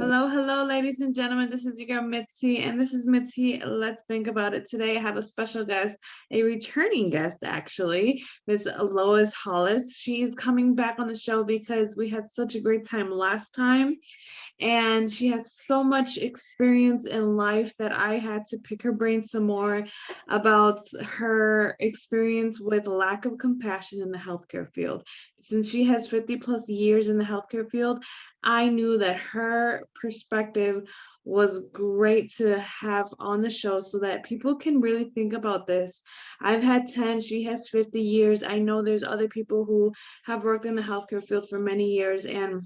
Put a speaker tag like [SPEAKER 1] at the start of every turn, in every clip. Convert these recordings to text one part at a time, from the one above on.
[SPEAKER 1] Hello, hello, ladies and gentlemen. This is your girl Mitzi, and this is Mitzi. Let's think about it. Today, I have a special guest, a returning guest, actually, Miss LOIS HOLLIS. She's coming back on the show because we had such a great time last time, and she has so much experience in life that I had to pick her brain some more about her experience with lack of compassion in the healthcare field. Since she has 50 plus years in the healthcare field, I knew that her perspective was great to have on the show so that people can really think about this. I've had 10, she has 50 years. I know there's other people who have worked in the healthcare field for many years, and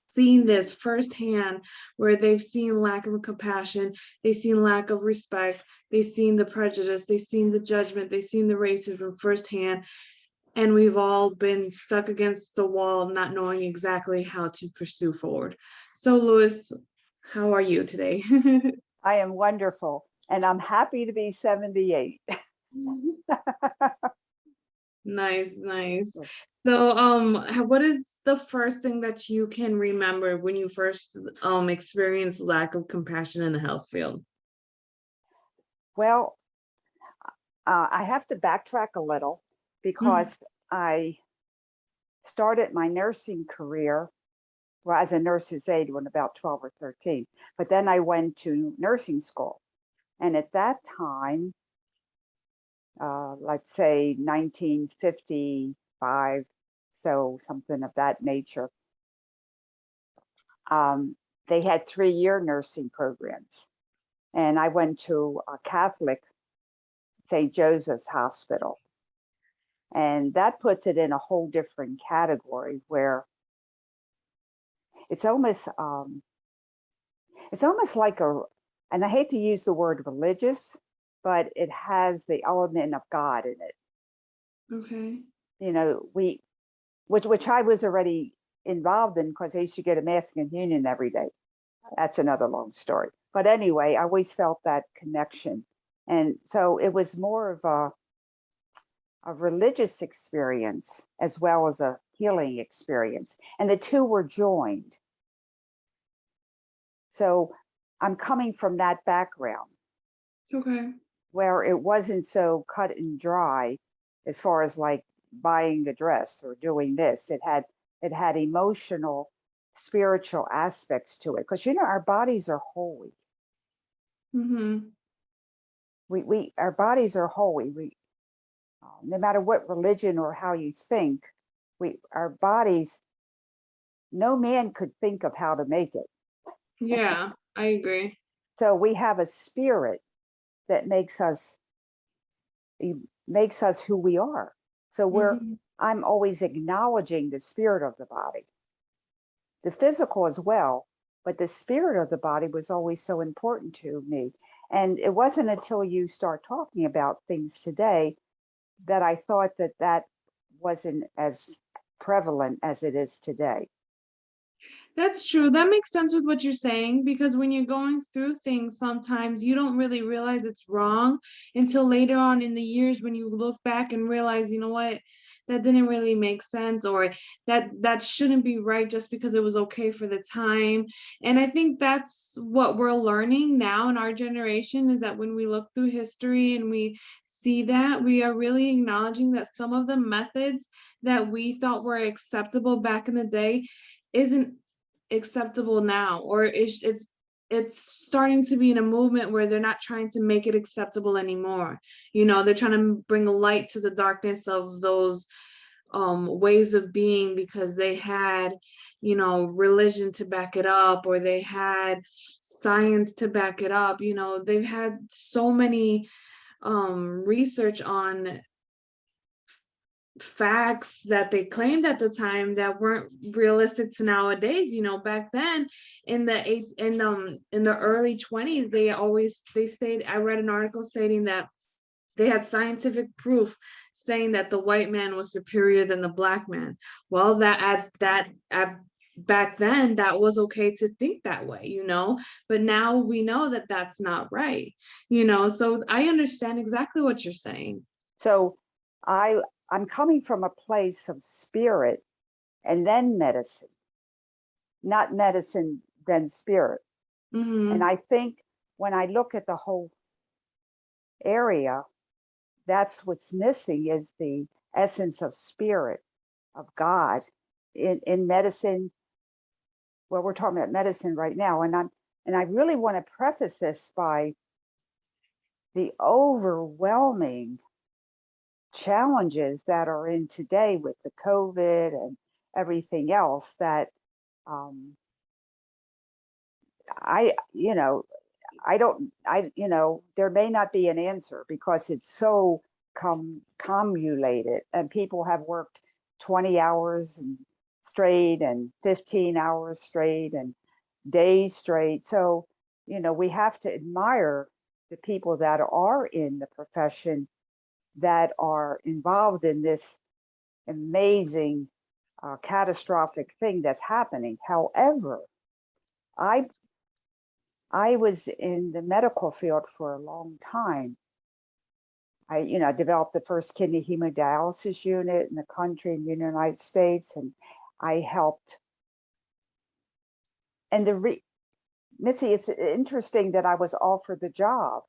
[SPEAKER 1] seeing this firsthand, where they've seen lack of compassion, they've seen lack of respect, they've seen the prejudice, they've seen the judgment, they've seen the racism firsthand, and we've all been stuck against the wall, not knowing exactly how to pursue forward. So, Lois, how are you today?
[SPEAKER 2] I am wonderful, and I'm happy to be 78.
[SPEAKER 1] Nice, nice. So, what is the first thing that you can remember when you first experienced lack of compassion in the health field?
[SPEAKER 2] Well, I have to backtrack a little because I started my nursing career, well, as a nurse's aide when about 12 or 13, but then I went to nursing school. And at that time, let's say 1955, so something of that nature, they had 3-year nursing programs. And I went to a Catholic St. Joseph's Hospital. And that puts it in a whole different category where it's almost like and I hate to use the word religious, but it has the element of God in it.
[SPEAKER 1] Okay.
[SPEAKER 2] You know, which I was already involved in because I used to get a Mass and Communion every day. That's another long story. But anyway, I always felt that connection. And so it was more of a religious experience as well as a healing experience. And the two were joined. So I'm coming from that background.
[SPEAKER 1] Okay.
[SPEAKER 2] Where it wasn't so cut and dry as far as like buying a dress or doing this. It had emotional, spiritual aspects to it. Because our bodies are holy. Our bodies are holy. No matter what religion or how you think, our bodies, no man could think of how to make it.
[SPEAKER 1] Yeah, I agree.
[SPEAKER 2] So we have a spirit that makes us who we are. So I'm always acknowledging the spirit of the body, the physical as well, but the spirit of the body was always so important to me. And it wasn't until you start talking about things today that I thought that wasn't as prevalent as it is today.
[SPEAKER 1] That's true. That makes sense with what you're saying, because when you're going through things, sometimes you don't really realize it's wrong until later on in the years when you look back and realize, you know what, that didn't really make sense, or that shouldn't be right just because it was okay for the time. And I think that's what we're learning now in our generation, is that when we look through history and we see that, we are really acknowledging that some of the methods that we thought were acceptable back in the day isn't acceptable now, or it's starting to be in a movement where they're not trying to make it acceptable anymore. They're trying to bring a light to the darkness of those ways of being, because they had religion to back it up, or they had science to back it up. They've had so many research on facts that they claimed at the time that weren't realistic to nowadays. Back then in the early 20s, they stated, I read an article stating that they had scientific proof saying that the white man was superior than the black man. Well, back then that was okay to think that way, but now we know that that's not right. So I understand exactly what you're saying.
[SPEAKER 2] So I'm coming from a place of spirit and then medicine, not medicine than spirit.
[SPEAKER 1] Mm-hmm.
[SPEAKER 2] And I think when I look at the whole area, that's what's missing is the essence of spirit, of God in medicine. Well, we're talking about medicine right now, and I really want to preface this by the overwhelming challenges that are in today with the COVID and everything else that um, I, you know, I don't, I, there may not be an answer because it's so commutated and people have worked 20 hours and straight and 15 hours straight and days straight. So, we have to admire the people that are in the profession that are involved in this amazing, catastrophic thing that's happening. However, I I was in the medical field for a long time. I developed the first kidney hemodialysis unit in the country in the United States, and I helped. And Missy, it's interesting that I was offered the job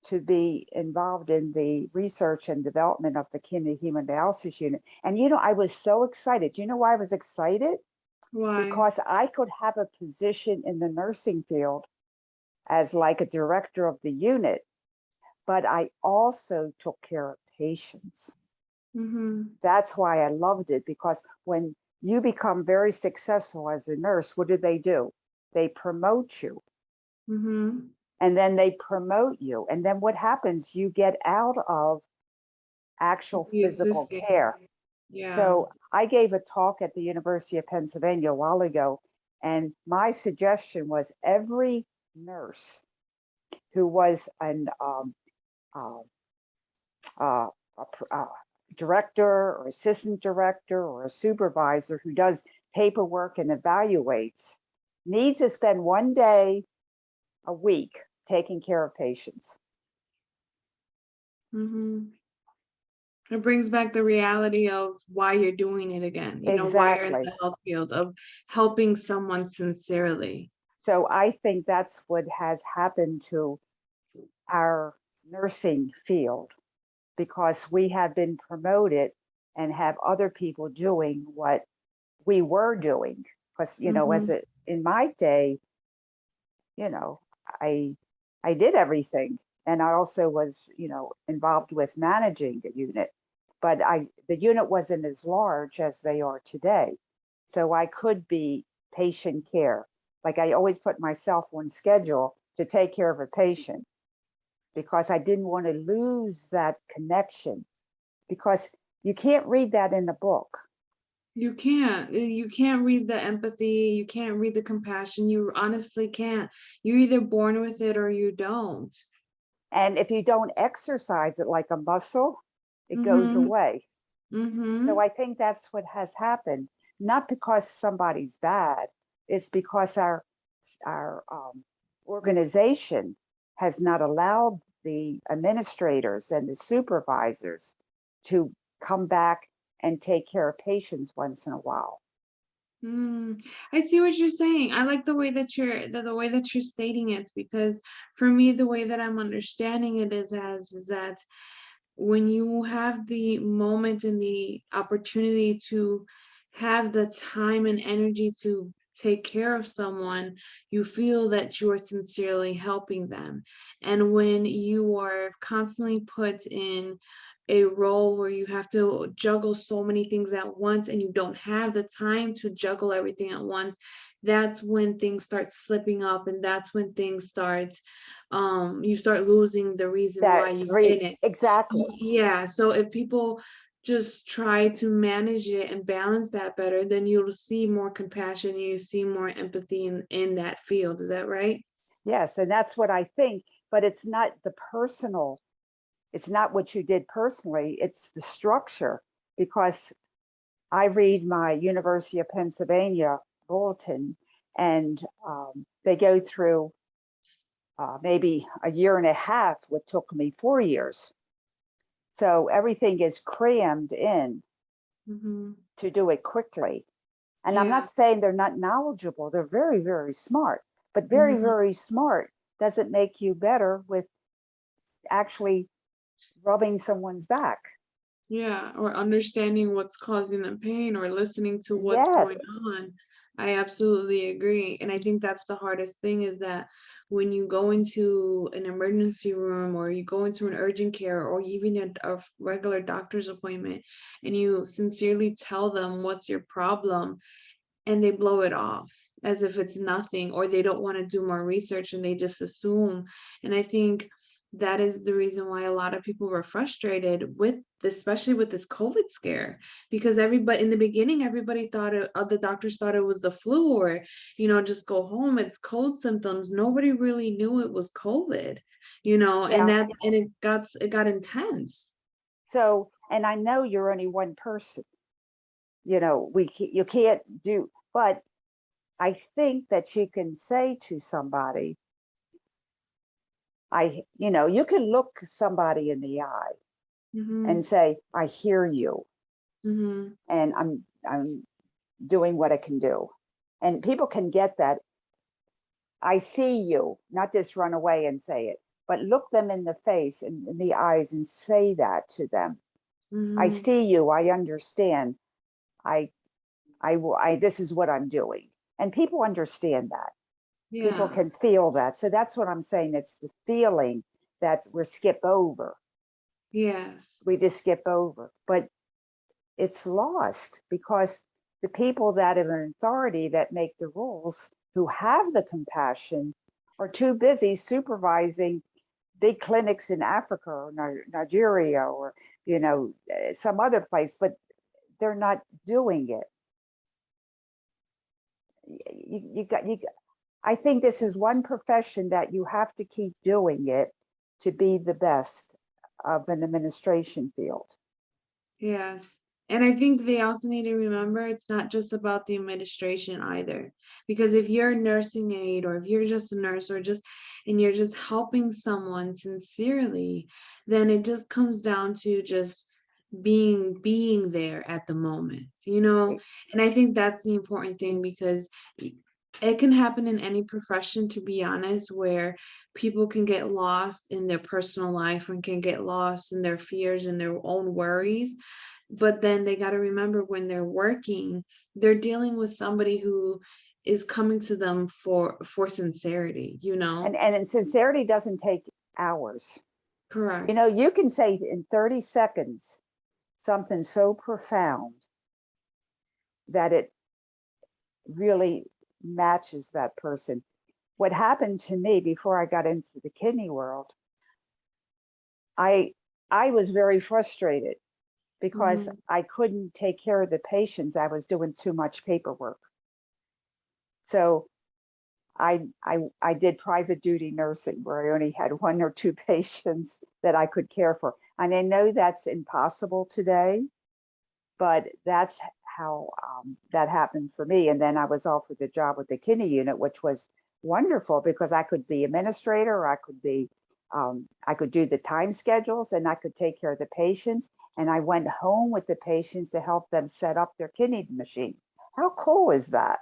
[SPEAKER 2] to be involved in the research and development of the kidney hemodialysis unit. And I was so excited. Do you know why I was excited?
[SPEAKER 1] Why?
[SPEAKER 2] Because I could have a position in the nursing field as like a director of the unit, but I also took care of patients.
[SPEAKER 1] Mm-hmm.
[SPEAKER 2] That's why I loved it, because when you become very successful as a nurse, what do? They promote you.
[SPEAKER 1] Mm-hmm.
[SPEAKER 2] And then they promote you. And then what happens? You get out of actual
[SPEAKER 1] The
[SPEAKER 2] physical
[SPEAKER 1] existing.
[SPEAKER 2] care.
[SPEAKER 1] Yeah.
[SPEAKER 2] So I gave a talk at the University of Pennsylvania a while ago, and my suggestion was every nurse who was an uh, uh, a director or assistant director or a supervisor who does paperwork and evaluates needs to spend 1 day a week taking care of patients.
[SPEAKER 1] Mm-hmm. It brings back the reality of why you're doing it again, why you're in
[SPEAKER 2] Exactly.
[SPEAKER 1] the health field, of helping someone sincerely.
[SPEAKER 2] So I think that's what has happened to our nursing field, because we have been promoted and have other people doing what we were doing. Because,
[SPEAKER 1] Mm-hmm.
[SPEAKER 2] in my day, you know, I I did everything. And I also was, involved with managing the unit, but the unit wasn't as large as they are today. So I could be patient care. Like I always put myself on schedule to take care of a patient because I didn't want to lose that connection, because you can't read that in the book.
[SPEAKER 1] You can't read the empathy, you can't read the compassion, you honestly can't. You're either born with it or you don't.
[SPEAKER 2] And if you don't exercise it like a muscle, it goes
[SPEAKER 1] Mm-hmm.
[SPEAKER 2] away. So
[SPEAKER 1] Mm-hmm.
[SPEAKER 2] I think that's what has happened, not because somebody's bad, it's because our organization has not allowed the administrators and the supervisors to come back and take care of patients once in a while.
[SPEAKER 1] I see what you're saying. I like the way that the way that you're stating it, because for me, the way that I'm understanding it is that when you have the moment and the opportunity to have the time and energy to take care of someone, you feel that you are sincerely helping them. And when you are constantly put in a role where you have to juggle so many things at once and you don't have the time to juggle everything at once, that's when things start slipping up, and that's when things start you start losing the reason why
[SPEAKER 2] That
[SPEAKER 1] you're in
[SPEAKER 2] re
[SPEAKER 1] it.
[SPEAKER 2] exactly.
[SPEAKER 1] Yeah, so if people just try to manage it and balance that better, then you'll see more compassion, you see more empathy in that field. Is that right?
[SPEAKER 2] Yes, and that's what I think, but it's not the personal, it's not what you did personally, it's the structure. Because I read my University of Pennsylvania bulletin, and they go through maybe a year and a half, what took me 4 years. So everything is crammed in
[SPEAKER 1] Mm-hmm.
[SPEAKER 2] to do it quickly. And I'm
[SPEAKER 1] Yeah.
[SPEAKER 2] not saying they're not knowledgeable. They're very, very smart, but very,
[SPEAKER 1] Mhm.
[SPEAKER 2] very smart doesn't make you better with actually rubbing someone's back.
[SPEAKER 1] Yeah, or understanding what's causing them pain or listening to what's
[SPEAKER 2] Yes,
[SPEAKER 1] going on. I absolutely agree. And I think that's the hardest thing is that when you go into an emergency room or you go into an urgent care or even a regular doctor's appointment and you sincerely tell them what's your problem and they blow it off as if it's nothing, or they don't want to do more research and they just assume. And I think that is the reason why a lot of people were frustrated with this, especially with this COVID scare, because everybody in the beginning, everybody thought the doctors thought it was the flu, or just go home, it's cold symptoms. Nobody really knew it was COVID, and
[SPEAKER 2] yeah.
[SPEAKER 1] it got intense.
[SPEAKER 2] So, and I know you're only one person. You can't do, but I think that you can say to somebody, you can look somebody in the eye and
[SPEAKER 1] Hmm.
[SPEAKER 2] say, I hear you,
[SPEAKER 1] Hmm.
[SPEAKER 2] and I'm doing what I can do. And people can get that. I see you, not just run away and say it, but look them in the face and in the eyes and say that to them. I
[SPEAKER 1] Hmm.
[SPEAKER 2] see you, I understand. I this is what I'm doing. And people understand that. People
[SPEAKER 1] Yeah.
[SPEAKER 2] can feel that. So that's what I'm saying. It's the feeling that we're skip over.
[SPEAKER 1] Yes.
[SPEAKER 2] We just skip over. But it's lost because the people that are in authority that make the rules, who have the compassion, are too busy supervising big clinics in Africa or Nigeria or some other place, but they're not doing it. You, I think this is one profession that you have to keep doing it to be the best of an administration field.
[SPEAKER 1] Yes. And I think they also need to remember it's not just about the administration either. Because if you're a nursing aide or if you're just a nurse or and you're just helping someone sincerely, then it just comes down to just being there at the moment. And I think that's the important thing because it can happen in any profession, to be honest, where people can get lost in their personal life and can get lost in their fears and their own worries. But then they got to remember when they're working, they're dealing with somebody who is coming to them for sincerity.
[SPEAKER 2] And sincerity doesn't take hours.
[SPEAKER 1] Correct.
[SPEAKER 2] You can say in 30 seconds something so profound that it really matches that person. What happened to me before I got into the kidney world, I I was very frustrated because
[SPEAKER 1] Mhm.
[SPEAKER 2] I couldn't take care of the patients. I was doing too much paperwork. So I did private duty nursing where I only had one or two patients that I could care for. And I know that's impossible today, but that's how that happened for me. And then I was offered the job with the kidney unit, which was wonderful because I could be administrator, I could do the time schedules, and I could take care of the patients. And I went home with the patients to help them set up their kidney machine. How cool is that?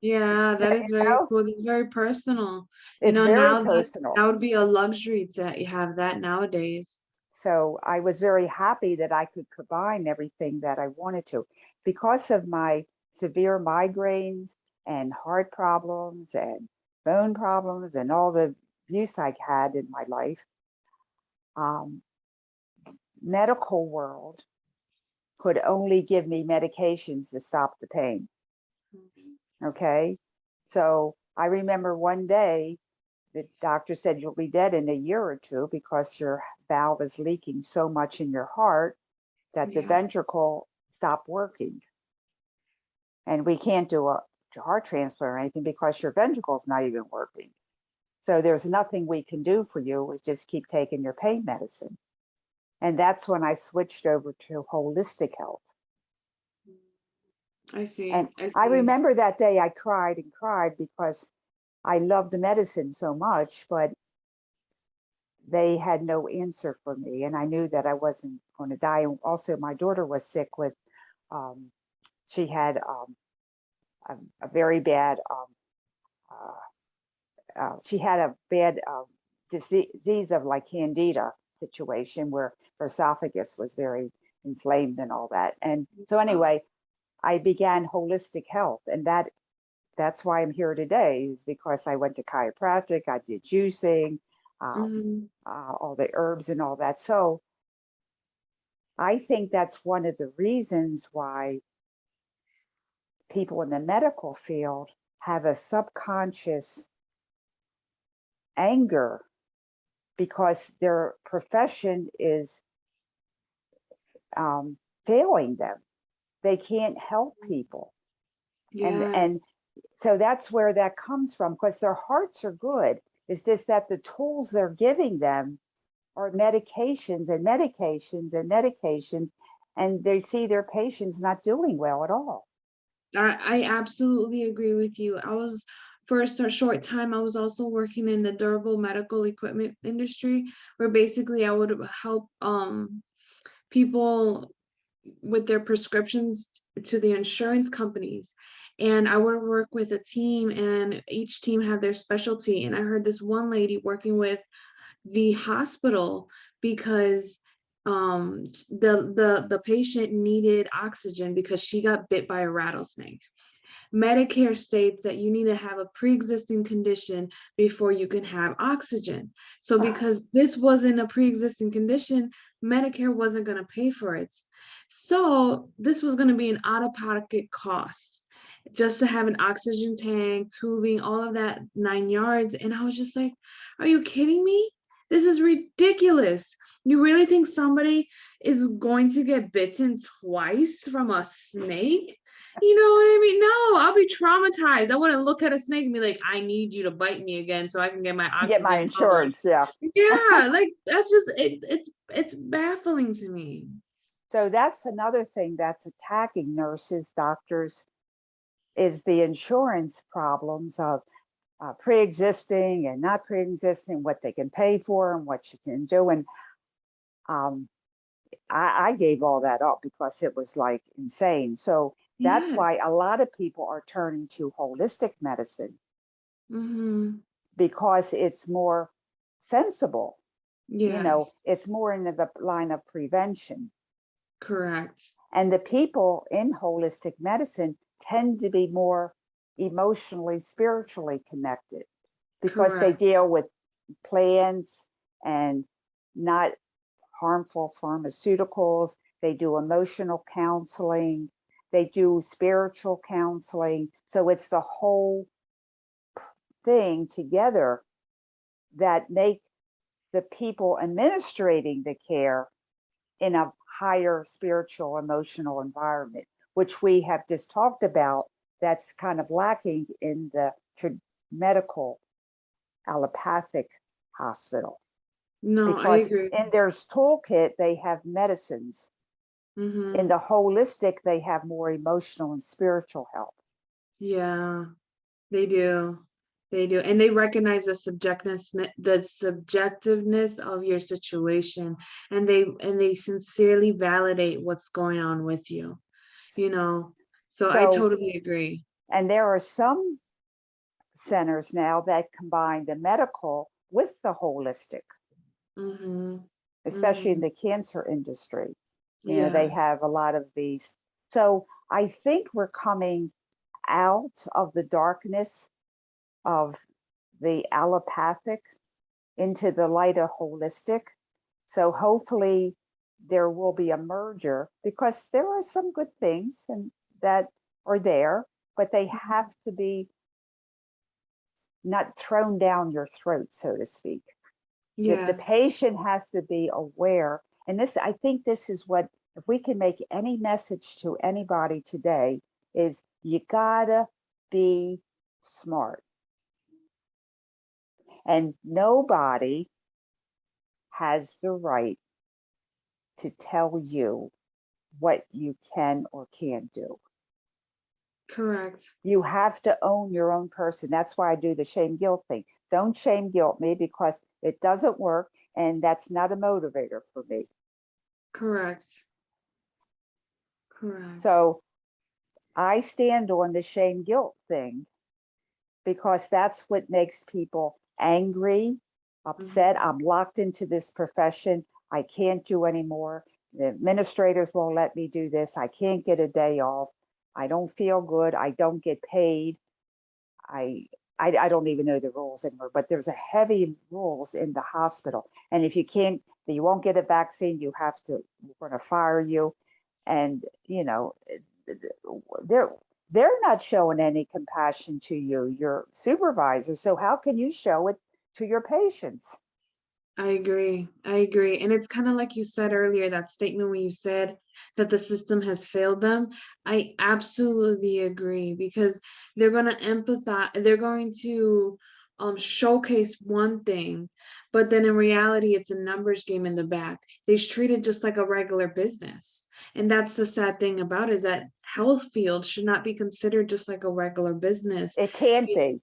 [SPEAKER 1] Yeah, that is very
[SPEAKER 2] know,
[SPEAKER 1] cool. It's very personal.
[SPEAKER 2] it's very
[SPEAKER 1] Now that
[SPEAKER 2] personal.
[SPEAKER 1] would be a luxury to have that nowadays.
[SPEAKER 2] So I was very happy that I could combine everything that I wanted to. Because of my severe migraines and heart problems and bone problems and all the abuse I had in my life, um, medical world could only give me medications to stop the pain.
[SPEAKER 1] Mhm.
[SPEAKER 2] Okay. So I remember one day the doctor said, you'll be dead in a year or two because your valve is leaking so much in your heart that the
[SPEAKER 1] Yeah.
[SPEAKER 2] ventricle stopped working. And we can't do a heart transplant or anything because your ventricle's not even working. So there's nothing we can do for you. We just keep taking your pain medicine. And that's when I switched over to holistic health.
[SPEAKER 1] I see.
[SPEAKER 2] And
[SPEAKER 1] I
[SPEAKER 2] I
[SPEAKER 1] see.
[SPEAKER 2] remember that day I cried and cried because I loved the medicine so much, but they had no answer for me. And I knew that I wasn't going to die. And also, my daughter was sick with, um, she had a very bad, she had a bad disease of like candida situation where her esophagus was very inflamed and all that. And so anyway, I began holistic health, and that's why I'm here today, is because I went to chiropractic, I did juicing, all the herbs and all that. So I think that's one of the reasons why people in the medical field have a subconscious anger, because their profession is failing them. They can't help people.
[SPEAKER 1] Yeah.
[SPEAKER 2] And so that's where that comes from, because their hearts are good. It's just that the tools they're giving them are medications and medications and medications, and they see their patients not doing well at all.
[SPEAKER 1] I absolutely agree with you. For a short time, I was also working in the durable medical equipment industry, where basically I would help people with their prescriptions to the insurance companies. And I would work with a team, and each team had their specialty. And I heard this one lady working with the hospital because the patient needed oxygen because she got bit by a rattlesnake. Medicare states that you need to have a pre-existing condition before you can have oxygen. So because this wasn't a pre-existing condition, Medicare wasn't going to pay for it. So this was going to be an out-of-pocket cost just to have an oxygen tank, tubing, all of that 9 yards. And I was just like, are you kidding me? This is ridiculous. You really think somebody is going to get bitten twice from a snake? You know what I mean? No, I'll be traumatized. I wouldn't look at a snake and be like, I need you to bite me again so I can get my oxygen.
[SPEAKER 2] Get my insurance, yeah.
[SPEAKER 1] Yeah, like that's just it's baffling to me.
[SPEAKER 2] So that's another thing that's attacking nurses, doctors, is the insurance problems of pre-existing and not pre-existing, what they can pay for and what you can do. And I gave all that up because it was like insane. So that's why a lot of people are turning to holistic medicine, because it's more sensible. You know, it's more into the line of prevention.
[SPEAKER 1] Correct.
[SPEAKER 2] And the people in holistic medicine tend to be more emotionally, spiritually connected, because they deal with plants and not harmful pharmaceuticals. They do emotional counseling. They do spiritual counseling. So it's the whole thing together that make the people administrating the care in a higher spiritual, emotional environment, which we have just talked about. That's kind of lacking in the medical allopathic hospital.
[SPEAKER 1] No,
[SPEAKER 2] because
[SPEAKER 1] I agree.
[SPEAKER 2] in their toolkit, they have medicines. In the holistic, they have more emotional and spiritual help.
[SPEAKER 1] Yeah, they do. They do. And they recognize the subjectiveness of your situation, and they sincerely validate what's going on with you, you know. So I totally agree.
[SPEAKER 2] And there are some centers now that combine the medical with the holistic, especially in the cancer industry. You know, they have a lot of these. So I think we're coming out of the darkness of the allopathic into the light of holistic. So hopefully there will be a merger, because there are some good things and that are there, but they have to be not thrown down your throat, so to speak. The patient has to be aware. And this, I think this is what, if we can make any message to anybody today, is you gotta be smart. And nobody has the right to tell you what you can or can't do.
[SPEAKER 1] Correct.
[SPEAKER 2] You have to own your own person. That's why I do the shame guilt thing. Don't shame guilt me, because it doesn't work, and that's not a motivator for me.
[SPEAKER 1] Correct. Correct.
[SPEAKER 2] So I stand on the shame guilt thing because that's what makes people angry, upset. I'm locked into this profession. I can't do anymore. The administrators won't let me do this. I can't get a day off. I don't feel good. I don't get paid. I I don't even know the rules anymore, but there's a heavy rules in the hospital. And if you can't, you won't get a vaccine, you have to, we're going to fire you. And, you know, they're they're not showing any compassion to you, your supervisor. So how can you show it to your patients?
[SPEAKER 1] I agree. I agree. And it's kind of like you said earlier, that statement when you said that the system has failed them. I absolutely agree because they're going to empathize, they're going to showcase one thing, but then in reality, it's a numbers game in the back. They treat it just like a regular business. And that's the sad thing about it, is that health field should not be considered just like a regular business.
[SPEAKER 2] It can't be.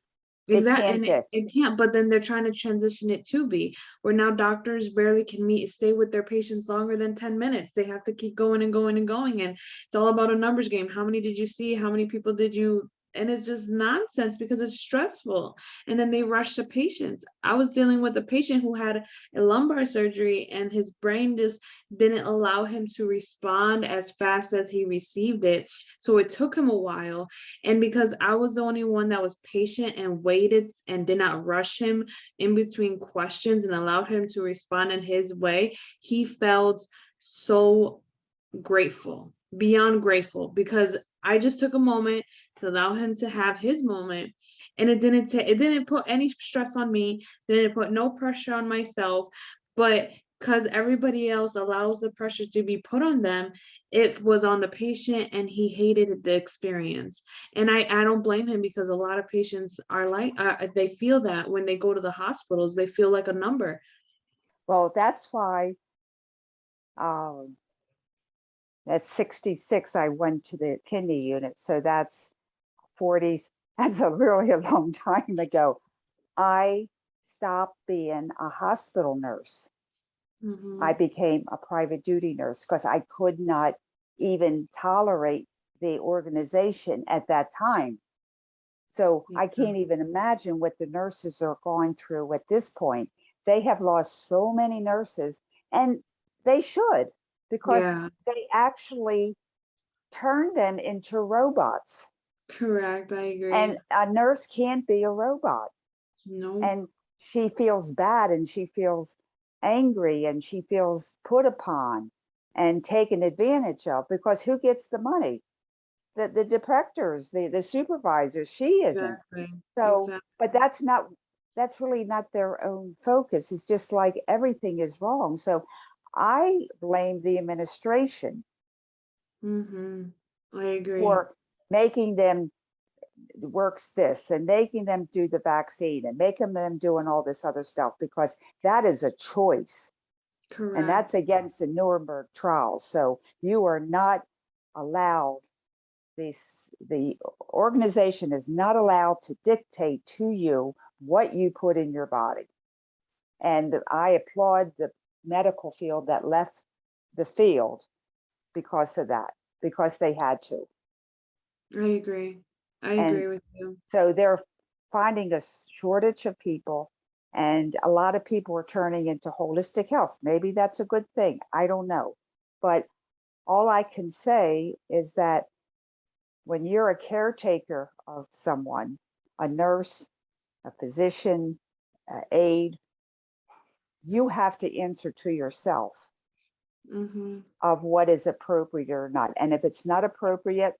[SPEAKER 2] It
[SPEAKER 1] Exactly,
[SPEAKER 2] can't
[SPEAKER 1] and
[SPEAKER 2] be.
[SPEAKER 1] it can't, but then they're trying to transition it to be, where now doctors barely can stay with their patients longer than 10 minutes. They have to keep going and going and going, and it's all about a numbers game. How many did you see? How many people did you? And it's just nonsense because it's stressful. And then they rush to patients. I was dealing with a patient who had a lumbar surgery, and his brain just didn't allow him to respond as fast as he received it. So it took him a while, and because I was the only one that was patient and waited and did not rush him in between questions and allowed him to respond in his way, he felt so grateful, beyond grateful, because I just took a moment to allow him to have his moment. And it didn't put any stress on me, didn't put no pressure on myself, but because everybody else allows the pressure to be put on them, it was on the patient, and he hated the experience. And I don't blame him, because a lot of patients are like, they feel that when they go to the hospitals, they feel like a number.
[SPEAKER 2] Well, that's why um, at 66, I went to the kidney unit. So that's 40s. That's a really a long time ago. I stopped being a hospital nurse. I
[SPEAKER 1] Mhm.
[SPEAKER 2] became a private duty nurse because I could not even tolerate the organization at that time. So
[SPEAKER 1] Yeah.
[SPEAKER 2] I can't even imagine what the nurses are going through at this point. They have lost so many nurses, and they should, because
[SPEAKER 1] Yeah,
[SPEAKER 2] they actually turned them into robots.
[SPEAKER 1] correct. I
[SPEAKER 2] And
[SPEAKER 1] agree.
[SPEAKER 2] a nurse can't be a robot.
[SPEAKER 1] No.
[SPEAKER 2] And she feels bad, and she feels angry, and she feels put upon and taken advantage of, because who gets the money? The directors, the supervisors. She isn't.
[SPEAKER 1] Exactly.
[SPEAKER 2] So,
[SPEAKER 1] Exactly.
[SPEAKER 2] but that's really not their own focus. It's just like everything is wrong. So I blame the administration
[SPEAKER 1] Mhm. I agree.
[SPEAKER 2] for making them works this and making them do the vaccine and making them doing all this other stuff, because that is a choice, and that's
[SPEAKER 1] Correct.
[SPEAKER 2] against the Nuremberg trials. So you are not allowed, the organization is not allowed to dictate to you what you put in your body. And I applaud the medical field that left the field because of that, because they had to.
[SPEAKER 1] I agree. I
[SPEAKER 2] And
[SPEAKER 1] agree with you.
[SPEAKER 2] so they're finding a shortage of people, and a lot of people are turning into holistic health. Maybe that's a good thing. I don't know. But all I can say is that when you're a caretaker of someone, a nurse, a physician, aide, you have to answer to yourself
[SPEAKER 1] Mhm.
[SPEAKER 2] of what is appropriate or not. And if it's not appropriate,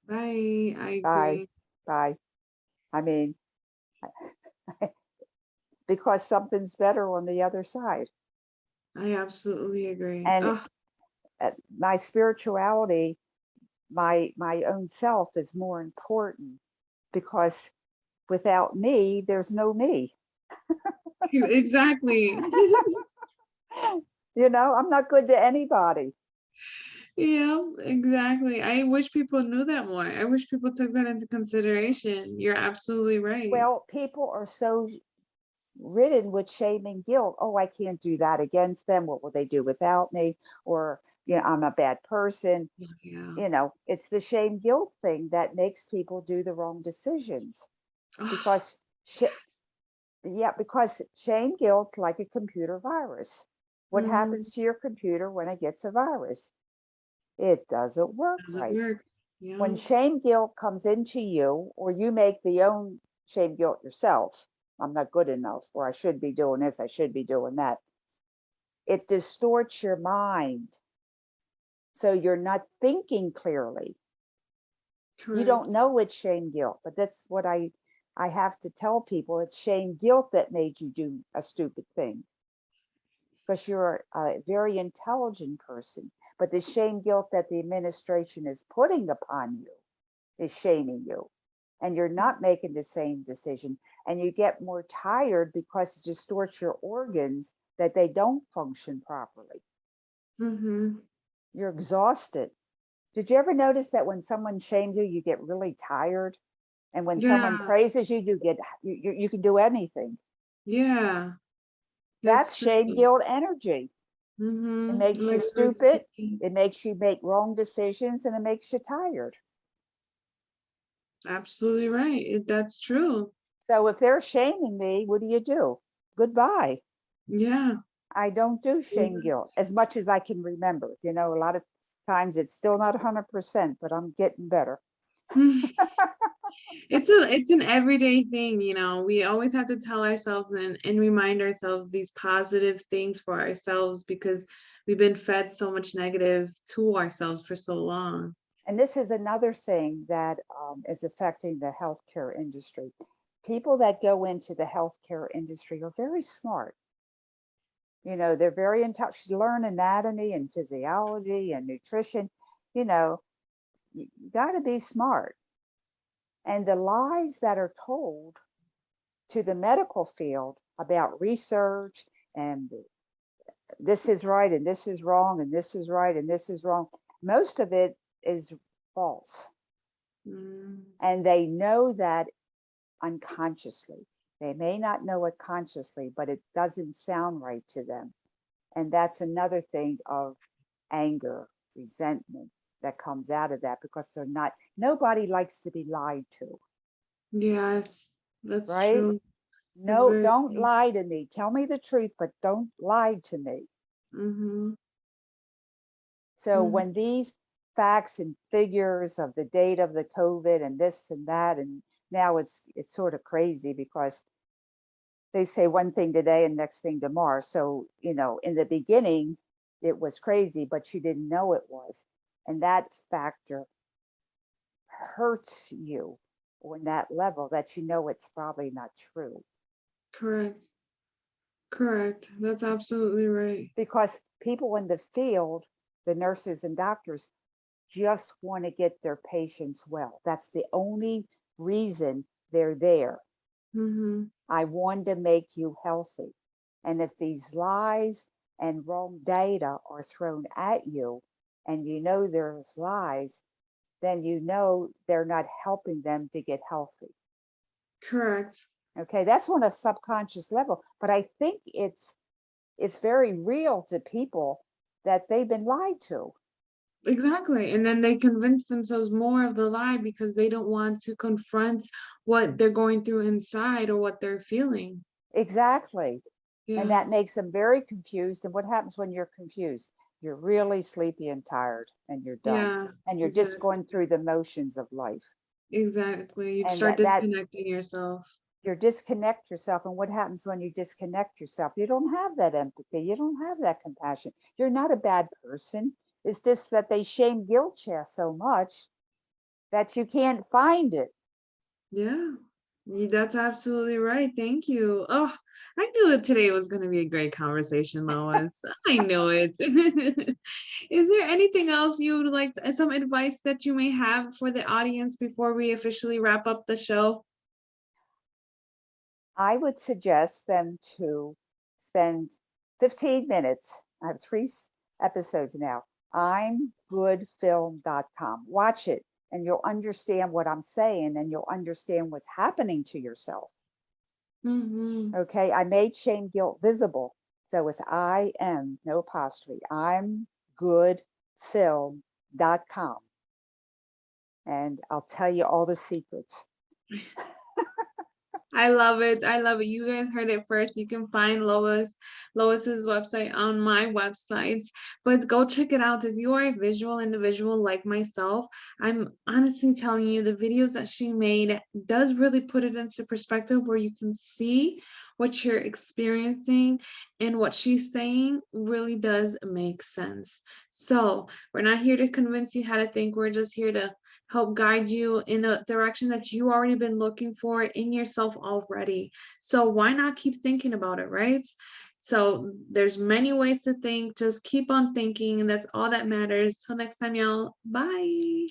[SPEAKER 1] Bye. I
[SPEAKER 2] bye,
[SPEAKER 1] agree.
[SPEAKER 2] bye. I mean, because something's better on the other side.
[SPEAKER 1] I absolutely agree.
[SPEAKER 2] And
[SPEAKER 1] Oh,
[SPEAKER 2] my spirituality, my own self is more important, because without me, there's no me.
[SPEAKER 1] exactly.
[SPEAKER 2] You know, I'm not good to anybody.
[SPEAKER 1] Yeah, exactly. I wish people knew that more. I wish people took that into consideration. You're absolutely right.
[SPEAKER 2] Well, people are so ridden with shame and guilt. Oh, I can't do that against them. What will they do without me? Or I'm a bad person.
[SPEAKER 1] Yeah.
[SPEAKER 2] It's the shame guilt thing that makes people do the wrong decisions
[SPEAKER 1] Oh,
[SPEAKER 2] because, yeah, because shame guilt, like a computer virus. What
[SPEAKER 1] mhm.
[SPEAKER 2] happens to your computer when it gets a virus? It doesn't work
[SPEAKER 1] Doesn't
[SPEAKER 2] right.
[SPEAKER 1] work. Yeah.
[SPEAKER 2] When shame guilt comes into you, or you make the own shame guilt yourself, I'm not good enough, or I should be doing this, I should be doing that. It distorts your mind. So you're not thinking clearly. You don't
[SPEAKER 1] Correct.
[SPEAKER 2] know it's shame guilt, but that's what I have to tell people. It's shame guilt that made you do a stupid thing because you're a very intelligent person. But the shame guilt that the administration is putting upon you is shaming you. And you're not making the same decision. And you get more tired because it distorts your organs that they don't function properly.
[SPEAKER 1] Mm-hmm.
[SPEAKER 2] You're exhausted. Did you ever notice that when someone shames you, you get really tired? And when someone
[SPEAKER 1] Yeah.
[SPEAKER 2] praises you, you can do anything.
[SPEAKER 1] Yeah.
[SPEAKER 2] That's
[SPEAKER 1] That's true.
[SPEAKER 2] shame guilt energy. It
[SPEAKER 1] Mm-hmm.
[SPEAKER 2] makes you
[SPEAKER 1] Like we were
[SPEAKER 2] stupid.
[SPEAKER 1] speaking.
[SPEAKER 2] It makes you make wrong decisions, and it makes you tired.
[SPEAKER 1] Absolutely right. That's true.
[SPEAKER 2] So if they're shaming me, what do? Goodbye.
[SPEAKER 1] Yeah.
[SPEAKER 2] I don't do shame guilt as much as I can remember. A lot of times it's still not 100%, but I'm getting better.
[SPEAKER 1] It's an everyday thing, we always have to tell ourselves and remind ourselves these positive things for ourselves because we've been fed so much negative to ourselves for so long.
[SPEAKER 2] And this is another thing that is affecting the healthcare industry. People that go into the healthcare industry are very smart. They're very in touch, learn anatomy and physiology and nutrition. You know, you got to be smart. And the lies that are told to the medical field about research and this is right and this is wrong and this is right and this is wrong, most of it is false.
[SPEAKER 1] Mm,
[SPEAKER 2] And they know that unconsciously. They may not know it consciously, but it doesn't sound right to them. And that's another thing of anger, resentment that comes out of that because nobody likes to be lied to,
[SPEAKER 1] yes, that's
[SPEAKER 2] right?
[SPEAKER 1] true. That's
[SPEAKER 2] No,
[SPEAKER 1] very
[SPEAKER 2] don't
[SPEAKER 1] true.
[SPEAKER 2] lie to me. Tell me the truth, but don't lie to me.
[SPEAKER 1] Mm-hmm.
[SPEAKER 2] So
[SPEAKER 1] Mm-hmm.
[SPEAKER 2] when these facts and figures of the date of the COVID and this and that, and now it's sort of crazy because they say one thing today and next thing tomorrow. So, in the beginning, it was crazy, but you didn't know it was. And that factor hurts you on that level that it's probably not true.
[SPEAKER 1] Correct. Correct. That's absolutely right.
[SPEAKER 2] Because people in the field, the nurses and doctors, just want to get their patients well. That's the only reason they're there.
[SPEAKER 1] Mm-hmm.
[SPEAKER 2] I want to make you healthy. And if these lies and wrong data are thrown at you and there's lies, then they're not helping them to get healthy.
[SPEAKER 1] Correct.
[SPEAKER 2] Okay, that's on a subconscious level, but I think it's very real to people that they've been lied to.
[SPEAKER 1] Exactly. And then they convince themselves more of the lie because they don't want to confront what they're going through inside or what they're feeling.
[SPEAKER 2] Exactly. And
[SPEAKER 1] Yeah.
[SPEAKER 2] that makes them very confused. And what happens when you're confused? You're really sleepy and tired and you're done.
[SPEAKER 1] Yeah.
[SPEAKER 2] And you're just
[SPEAKER 1] Exactly.
[SPEAKER 2] going through the motions of life.
[SPEAKER 1] Exactly. You
[SPEAKER 2] And
[SPEAKER 1] start
[SPEAKER 2] that
[SPEAKER 1] disconnecting yourself.
[SPEAKER 2] you disconnect yourself. And what happens when you disconnect yourself? You don't have that empathy. You don't have that compassion. You're not a bad person. It's just that they shame guilt you so much that you can't find it.
[SPEAKER 1] Yeah. That's absolutely right. Thank you. Oh, I knew that today was going to be a great conversation, Lois. I knew it. Is there anything else you would like, some advice that you may have for the audience before we officially wrap up the show?
[SPEAKER 2] I would suggest them to spend 15 minutes. I have episodes now. I'mGoodFilm.com. Watch it and you'll understand what I'm saying and you'll understand what's happening to yourself.
[SPEAKER 1] Mm-hmm.
[SPEAKER 2] Okay. I made shame guilt visible. So it's no apostrophe. I'm good loisfilm.com. And I'll tell you all the secrets.
[SPEAKER 1] I love it. I love it. You guys heard it first. You can find Lois's website on my websites, but go check it out. If you are a visual individual like myself, I'm honestly telling you the videos that she made does really put it into perspective where you can see what you're experiencing, and what she's saying really does make sense. So we're not here to convince you how to think. We're just here to help guide you in a direction that you already been looking for in yourself already. So why not keep thinking about it, right? So there's many ways to think. Just keep on thinking, and that's all that matters. Till next time, y'all. Bye.